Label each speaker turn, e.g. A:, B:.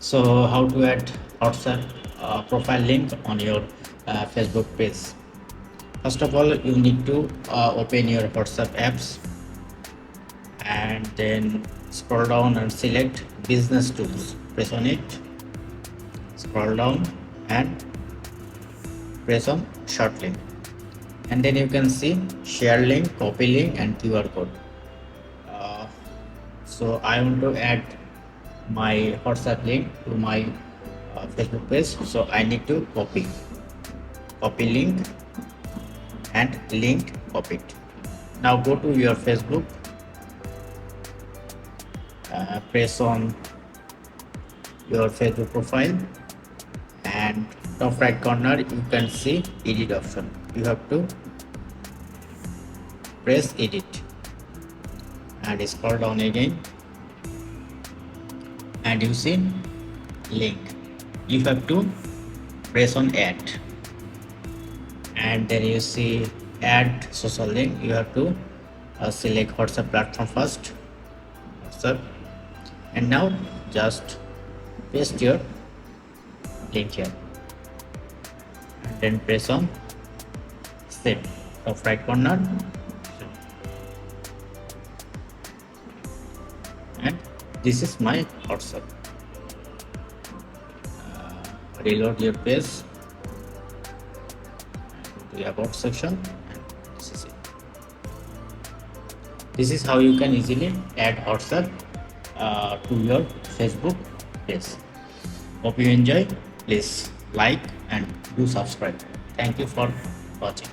A: So how to add WhatsApp profile link on your Facebook page? First of all, you need to open your WhatsApp apps and then scroll down and select business tools. Press on it, scroll down and press on short link, and then you can see share link, copy link and QR code. So I want to add my WhatsApp link to my Facebook page, so I need to copy link and link copied. Now go to your Facebook, press on your Facebook profile, and top right corner you can see edit option. You have to press edit and scroll down again, and you see link. You have to press on add, and then you see add social link. You have to select WhatsApp platform first, WhatsApp, and now just paste your link here and then press on save, top right corner, and this is my WhatsApp. Reload your page to the about section, and this is it. This is how you can easily add WhatsApp to your Facebook page. Hope you enjoy. Please like and do subscribe. Thank you for watching.